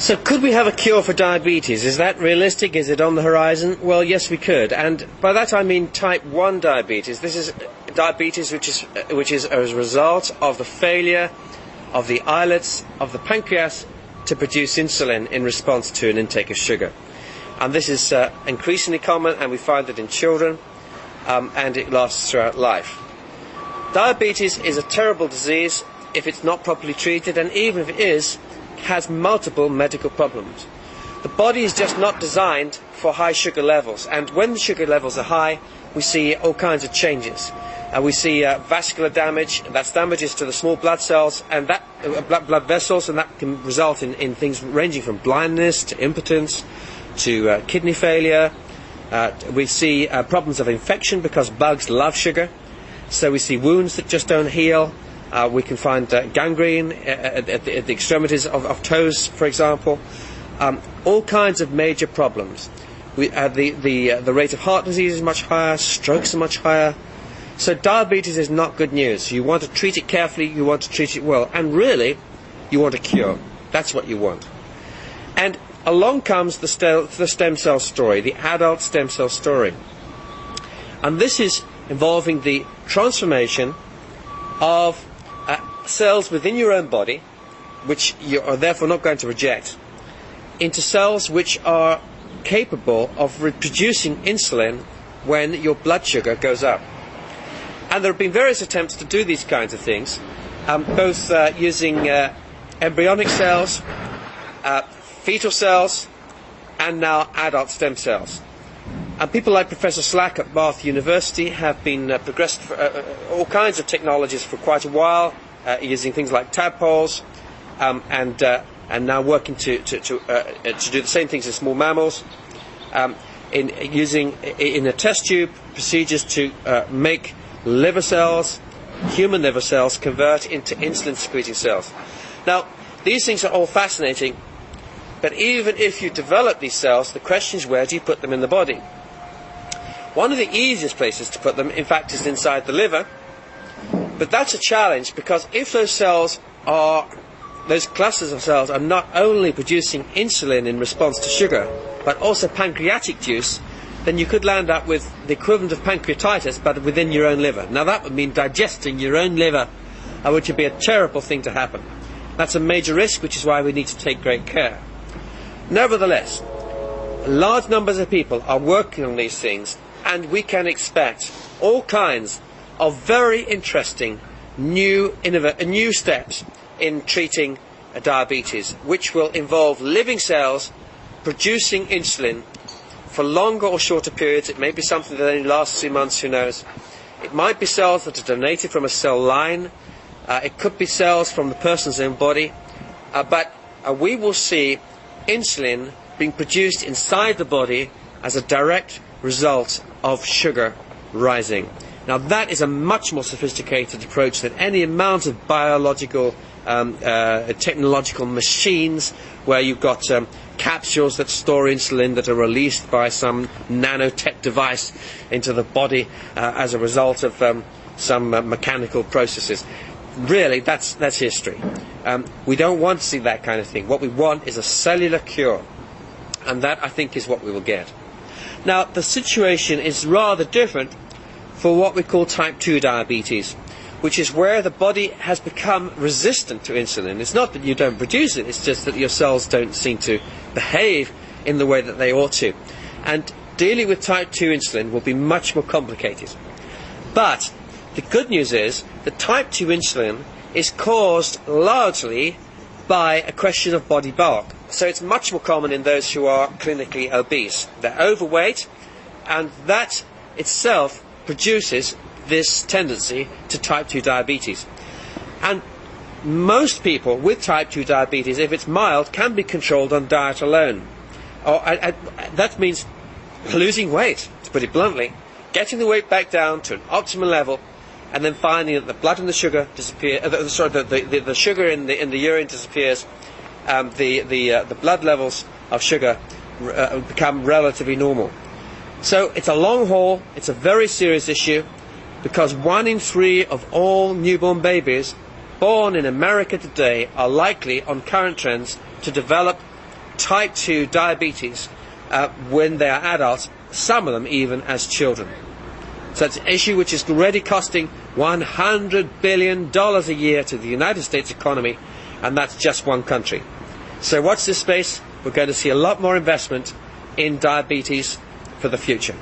So could we have a cure for diabetes? Is that realistic? Is it on the horizon? Well, yes, we could. And by that I mean type 1 diabetes. This is diabetes which is as a result of the failure of the islets of the pancreas to produce insulin in response to an intake of sugar. And this is increasingly common, and we find it in children, and it lasts throughout life. Diabetes is a terrible disease if it's not properly treated, and even if it is, has multiple medical problems. The body is just not designed for high sugar levels, and when the sugar levels are high, we see all kinds of changes. We see vascular damage, that's damages to the small blood cells and that blood vessels, and that can result in things ranging from blindness to impotence to kidney failure. We see problems of infection because bugs love sugar, so we see wounds that just don't heal. We can find gangrene at the extremities of toes, for example. All kinds of major problems. The rate of heart disease is much higher, strokes are much higher. So diabetes is not good news. You want to treat it carefully, you want to treat it well, and really, you want a cure. That's what you want. And along comes the stem cell story, the adult stem cell story. And this is involving the transformation of cells within your own body, which you are therefore not going to reject, into cells which are capable of producing insulin when your blood sugar goes up. And there have been various attempts to do these kinds of things, both using embryonic cells, fetal cells, and now adult stem cells. And people like Professor Slack at Bath University have been progressed all kinds of technologies for quite a while, using things like tadpoles, and now working to do the same things in small mammals, in a test tube procedures to make liver cells, human liver cells, convert into insulin secreting cells. Now, these things are all fascinating, but even if you develop these cells, the question is, where do you put them in the body? One of the easiest places to put them, in fact, is inside the liver, but that's a challenge, because if those clusters of cells are not only producing insulin in response to sugar, but also pancreatic juice, then you could land up with the equivalent of pancreatitis, but within your own liver. Now that would mean digesting your own liver, which would be a terrible thing to happen. That's a major risk, which is why we need to take great care. Nevertheless, large numbers of people are working on these things, and we can expect all kinds of very interesting new steps in treating diabetes, which will involve living cells producing insulin for longer or shorter periods. It may be something that only lasts 2 months, who knows. It might be cells that are donated from a cell line. It could be cells from the person's own body. But we will see insulin being produced inside the body as a direct result of sugar rising. Now that is a much more sophisticated approach than any amount of biological, technological machines where you've got capsules that store insulin that are released by some nanotech device into the body as a result of some mechanical processes. Really, that's history. We don't want to see that kind of thing. What we want is a cellular cure, and that, I think, is what we will get. Now, the situation is rather different for what we call type 2 diabetes, which is where the body has become resistant to insulin. It's not that you don't produce it, it's just that your cells don't seem to behave in the way that they ought to. And dealing with type 2 insulin will be much more complicated. But the good news is that type 2 insulin is caused largely by a question of body bulk. So it's much more common in those who are clinically obese. They're overweight, and that itself produces this tendency to type 2 diabetes. And most people with type 2 diabetes, if it's mild, can be controlled on diet alone. That means losing weight, to put it bluntly, getting the weight back down to an optimal level, and then finding that the blood and the sugar disappear. The sugar in the urine disappears. The blood levels of sugar become relatively normal. So it's a long haul. It's a very serious issue, because 1 in 3 of all newborn babies born in America today are likely, on current trends, to develop type 2 diabetes when they are adults, some of them even as children. So it's an issue which is already costing $100 billion a year to the United States economy, and that's just one country. So watch this space. We're going to see a lot more investment in diabetes for the future.